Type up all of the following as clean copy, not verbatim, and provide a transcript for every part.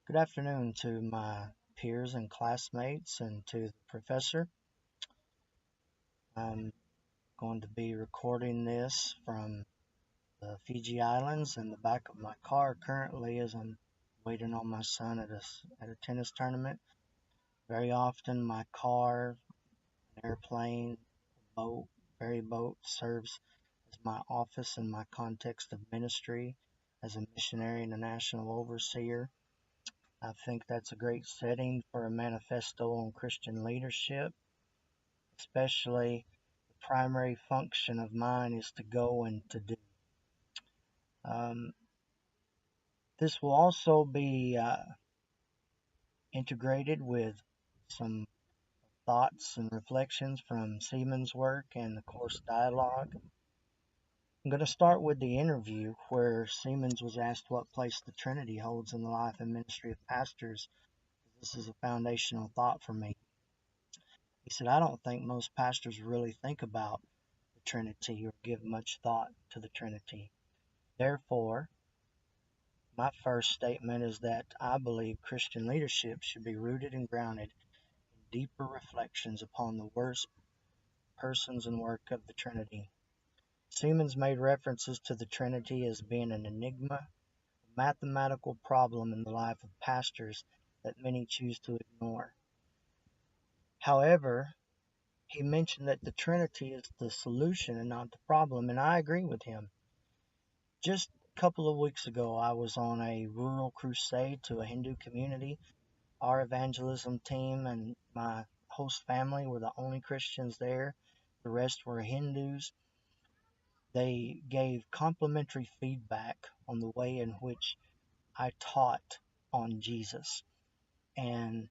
Good afternoon to my peers and classmates and to the professor. I'm going to be recording this from the Fiji Islands in the back of my car currently as I'm waiting on my son at a tennis tournament. Very often my car, an airplane, boat, ferry boat serves as my office in my context of ministry as a missionary and a national overseer. I think that's a great setting for a manifesto on Christian leadership, especially the primary function of mine is to go and to do. Um, this will also be integrated with some thoughts and reflections from Siemens' work and the course dialogue. I'm going to start with the interview where Siemens was asked what place the Trinity holds in the life and ministry of pastors. This is a foundational thought for me. He said, I don't think most pastors really think about the Trinity or give much thought to the Trinity. Therefore, my first statement is that I believe Christian leadership should be rooted and grounded in deeper reflections upon the worst persons and work of the Trinity. Siemens made references to the Trinity as being an enigma, a mathematical problem in the life of pastors that many choose to ignore. However, he mentioned that the Trinity is the solution and not the problem, and I agree with him. Just a couple of weeks ago, I was on a rural crusade to a Hindu community. Our evangelism team and my host family were the only Christians there. The rest were Hindus. They gave complimentary feedback on the way in which I taught on Jesus. And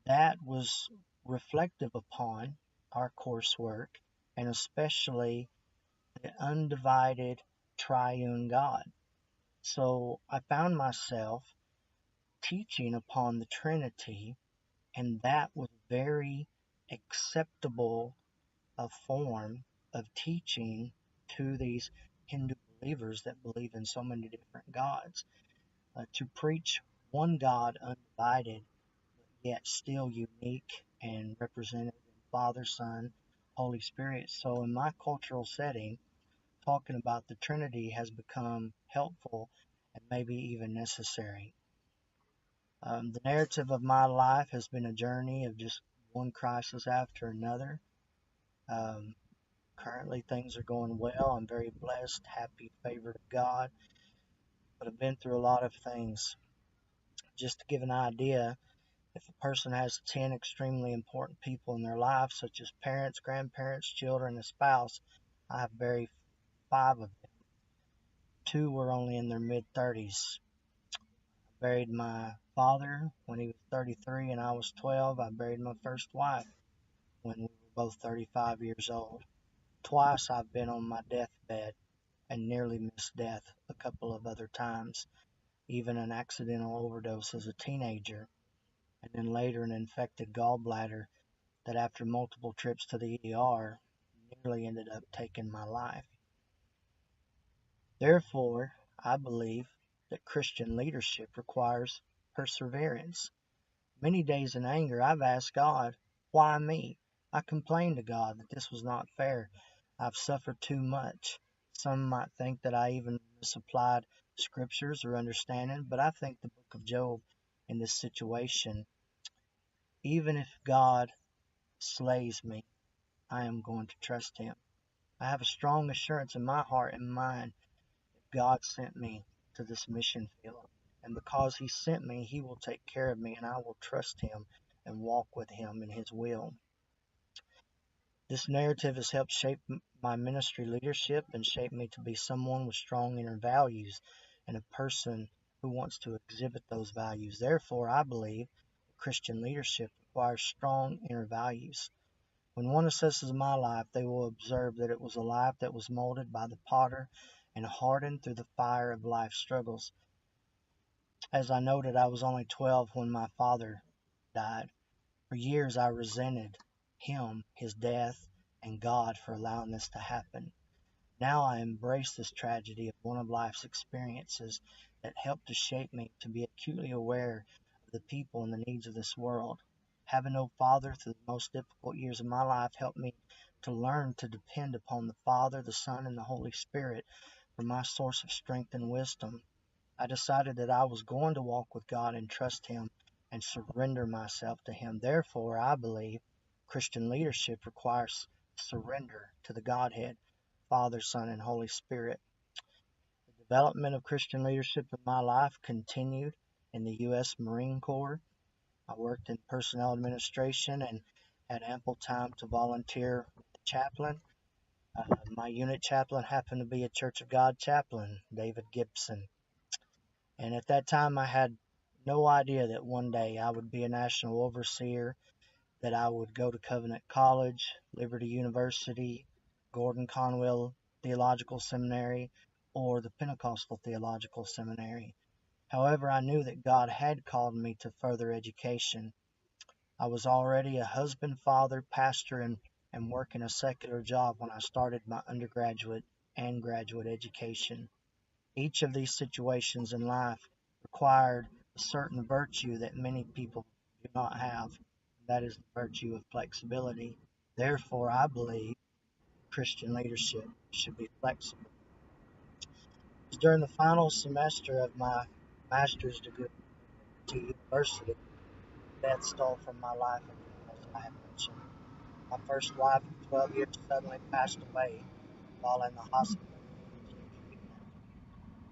that was reflective upon our coursework and especially the undivided triune God. So I found myself teaching upon the Trinity, and that was very acceptable a form of teaching to these Hindu believers that believe in so many different gods. To preach one God undivided, yet still unique and represented in Father, Son, Holy Spirit. So, in my cultural setting, talking about the Trinity has become helpful and maybe even necessary. The narrative of my life has been a journey of just one crisis after another. Um, Currently, things are going well. I'm very blessed, happy, favored of God, but I've been through a lot of things. Just to give an idea, if a person has 10 extremely important people in their life, such as parents, grandparents, children, and a spouse, I have buried 5 of them. 2 were only in their mid 30s. I buried my father when he was 33 and I was 12. I buried my first wife when we were both 35 years old. Twice I've been on my deathbed and nearly missed death a couple of other times, even an accidental overdose as a teenager, and then later an infected gallbladder that after multiple trips to the ER nearly ended up taking my life. Therefore, I believe that Christian leadership requires perseverance. Many days in anger, I've asked God, why me? I complained to God that this was not fair. I've suffered too much. Some might think that I even misapplied scriptures or understanding, but I think the book of Job in this situation, even if God slays me, I am going to trust him. I have a strong assurance in my heart and mind that God sent me to this mission field. And because he sent me, he will take care of me, and I will trust him and walk with him in his will. This narrative has helped shape my ministry leadership and shape me to be someone with strong inner values and a person who wants to exhibit those values. Therefore, I believe Christian leadership requires strong inner values. When one assesses my life, they will observe that it was a life that was molded by the potter and hardened through the fire of life's struggles. As I noted, I was only 12 when my father died. For years, I resented him, his death, and God for allowing this to happen. Now I embrace this tragedy of one of life's experiences that helped to shape me to be acutely aware of the people and the needs of this world. Having no father through the most difficult years of my life helped me to learn to depend upon the Father, the Son, and the Holy Spirit for my source of strength and wisdom. I decided that I was going to walk with God and trust Him and surrender myself to Him. Therefore, I believe Christian leadership requires surrender to the Godhead, Father, Son, and Holy Spirit. The development of Christian leadership in my life continued in the U.S. Marine Corps. I worked in personnel administration and had ample time to volunteer with the chaplain. My unit chaplain happened to be a Church of God chaplain, David Gibson. And at that time, I had no idea that one day I would be a national overseer, that I would go to Covenant College, Liberty University, Gordon Conwell Theological Seminary, or the Pentecostal Theological Seminary. However, I knew that God had called me to further education. I was already a husband, father, pastor, and working a secular job when I started my undergraduate and graduate education. Each of these situations in life required a certain virtue that many people do not have. That is the virtue of flexibility. Therefore, I believe Christian leadership should be flexible. It was during the final semester of my master's degree at university, death stole from my life again, as I have mentioned. My first wife of 12 years suddenly passed away while in the hospital needing treatment.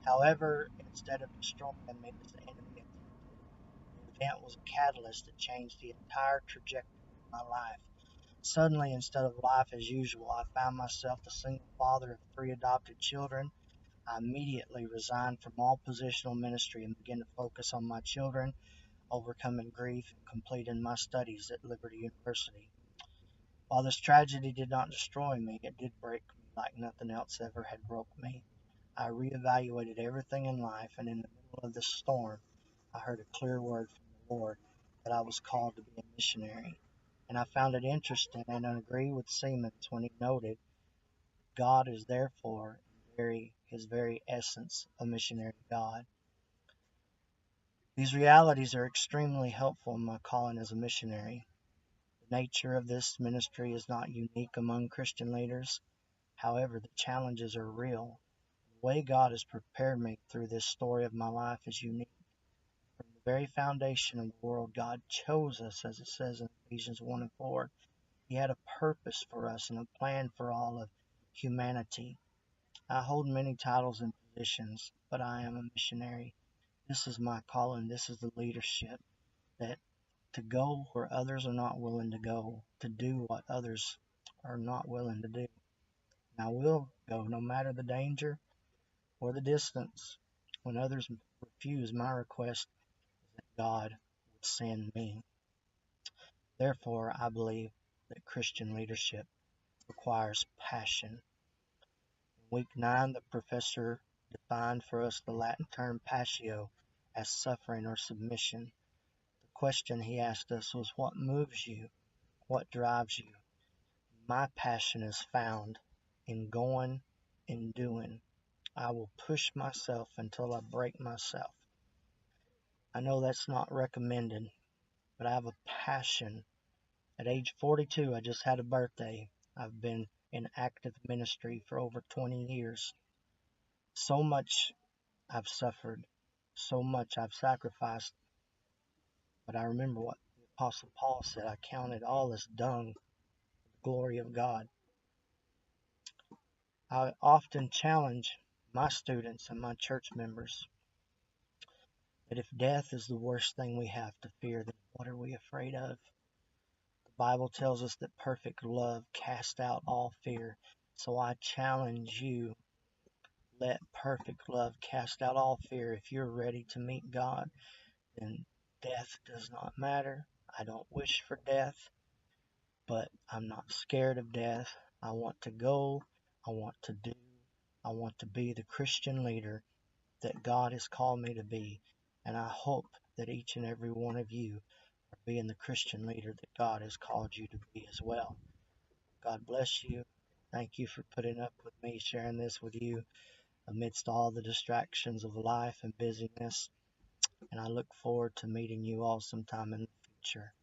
However, instead of destroying me as the enemy attempted, the event was a catalyst that changed the entire trajectory of my life. Suddenly, instead of life as usual, I found myself the single father of three adopted children. I immediately resigned from all positional ministry and began to focus on my children, overcoming grief, and completing my studies at Liberty University. While this tragedy did not destroy me, it did break me like nothing else ever had broke me. I reevaluated everything in life, and in the middle of this storm, I heard a clear word from the Lord that I was called to be a missionary. And I found it interesting and I agree with Siemens when he noted God is therefore his very essence a missionary God. These realities are extremely helpful in my calling as a missionary. The nature of this ministry is not unique among Christian leaders. However, the challenges are real. The way God has prepared me through this story of my life is unique. From the very foundation of the world, God chose us, as it says in Ephesians 1 and 4. He had a purpose for us and a plan for all of humanity. I hold many titles and positions, but I am a missionary. This is my calling. This is the leadership that to go where others are not willing to go, to do what others are not willing to do. And I will go no matter the danger or the distance. When others refuse my request, that God would send me. Therefore, I believe that Christian leadership requires passion. In week 9, the professor defined for us the Latin term passio as suffering or submission. The question he asked us was, what moves you? What drives you? My passion is found in going and doing. I will push myself until I break myself. I know that's not recommended, but I have a passion. At age 42, I just had a birthday. I've been in active ministry for over 20 years. So much I've suffered, so much I've sacrificed, but I remember what the Apostle Paul said, I counted all as dung for the glory of God. I often challenge my students and my church members that if death is the worst thing we have to fear, then what are we afraid of? The Bible tells us that perfect love casts out all fear. So I challenge you, let perfect love cast out all fear. If you're ready to meet God, then death does not matter. I don't wish for death, but I'm not scared of death. I want to go. I want to do. I want to be the Christian leader that God has called me to be. And I hope that each and every one of you are being the Christian leader that God has called you to be as well. God bless you. Thank you for putting up with me sharing this with you. amidst all the distractions of life and busyness. And I look forward to meeting you all sometime in the future.